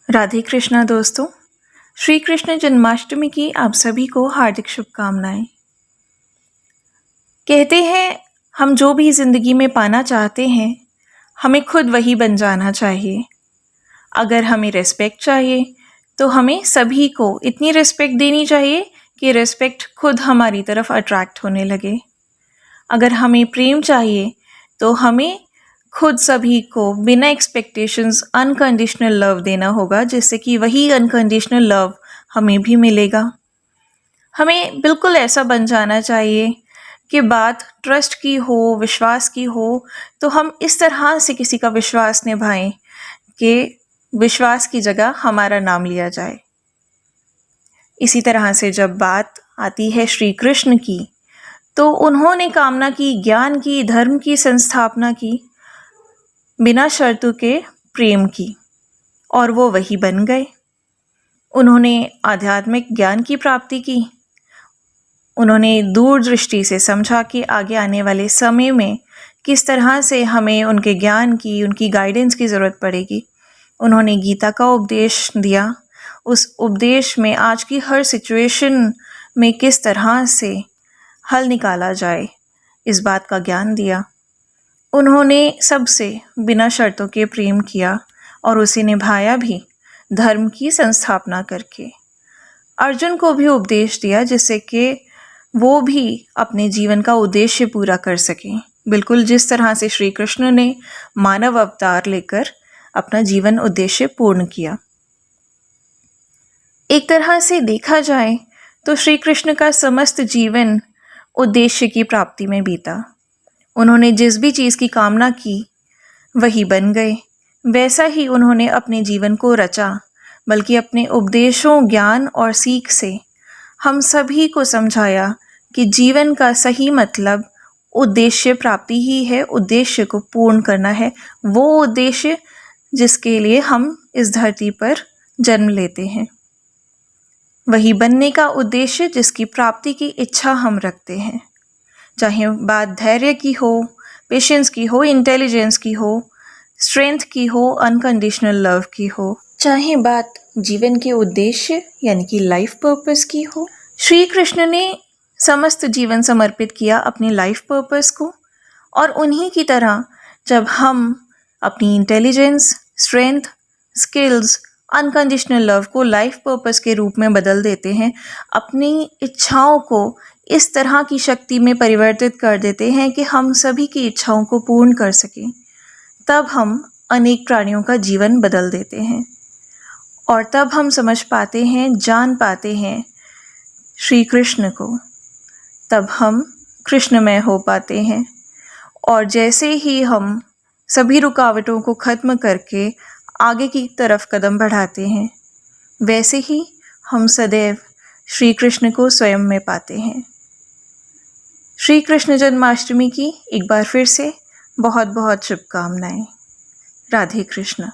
राधे कृष्णा दोस्तों, श्री कृष्ण जन्माष्टमी की आप सभी को हार्दिक शुभकामनाएं। कहते हैं हम जो भी ज़िंदगी में पाना चाहते हैं हमें खुद वही बन जाना चाहिए। अगर हमें रिस्पेक्ट चाहिए तो हमें सभी को इतनी रिस्पेक्ट देनी चाहिए कि रिस्पेक्ट खुद हमारी तरफ अट्रैक्ट होने लगे। अगर हमें प्रेम चाहिए तो हमें खुद सभी को बिना एक्सपेक्टेशंस अनकंडीशनल लव देना होगा, जिससे कि वही अनकंडीशनल लव हमें भी मिलेगा। हमें बिल्कुल ऐसा बन जाना चाहिए कि बात ट्रस्ट की हो, विश्वास की हो, तो हम इस तरह से किसी का विश्वास निभाएं कि विश्वास की जगह हमारा नाम लिया जाए। इसी तरह से जब बात आती है श्री कृष्ण की, तो उन्होंने कामना की, ज्ञान की, धर्म की संस्थापना की, बिना शर्तों के प्रेम की, और वो वही बन गए। उन्होंने आध्यात्मिक ज्ञान की प्राप्ति की। उन्होंने दूरदृष्टि से समझा कि आगे आने वाले समय में किस तरह से हमें उनके ज्ञान की, उनकी गाइडेंस की ज़रूरत पड़ेगी। उन्होंने गीता का उपदेश दिया। उस उपदेश में आज की हर सिचुएशन में किस तरह से हल निकाला जाए, इस बात का ज्ञान दिया। उन्होंने सबसे बिना शर्तों के प्रेम किया और उसे निभाया भी, धर्म की संस्थापना करके। अर्जुन को भी उपदेश दिया जिससे कि वो भी अपने जीवन का उद्देश्य पूरा कर सकें, बिल्कुल जिस तरह से श्री कृष्ण ने मानव अवतार लेकर अपना जीवन उद्देश्य पूर्ण किया। एक तरह से देखा जाए तो श्री कृष्ण का समस्त जीवन उद्देश्य की प्राप्ति में बीता। उन्होंने जिस भी चीज़ की कामना की वही बन गए। वैसा ही उन्होंने अपने जीवन को रचा, बल्कि अपने उपदेशों, ज्ञान और सीख से हम सभी को समझाया कि जीवन का सही मतलब उद्देश्य प्राप्ति ही है। उद्देश्य को पूर्ण करना है, वो उद्देश्य जिसके लिए हम इस धरती पर जन्म लेते हैं, वही बनने का उद्देश्य जिसकी प्राप्ति की इच्छा हम रखते हैं। चाहे बात धैर्य की हो, पेशेंस की हो, इंटेलिजेंस की हो, स्ट्रेंथ की हो, अनकंडीशनल लव की हो, चाहे बात जीवन के उद्देश्य यानी कि लाइफ पर्पस की हो। श्री कृष्ण ने समस्त जीवन समर्पित किया अपनी लाइफ पर्पस को, और उन्हीं की तरह जब हम अपनी intelligence, strength, skills, unconditional love को लाइफ पर्पस के रूप में बदल देते हैं, अपनी इच्छाओं को इस तरह की शक्ति में परिवर्तित कर देते हैं कि हम सभी की इच्छाओं को पूर्ण कर सकें, तब हम अनेक प्राणियों का जीवन बदल देते हैं। और तब हम समझ पाते हैं, जान पाते हैं श्री कृष्ण को, तब हम कृष्णमय हो पाते हैं। और जैसे ही हम सभी रुकावटों को ख़त्म करके आगे की तरफ कदम बढ़ाते हैं, वैसे ही हम सदैव श्री कृष्ण को स्वयं में पाते हैं। श्री कृष्ण जन्माष्टमी की एक बार फिर से बहुत बहुत शुभकामनाएं। राधे कृष्ण।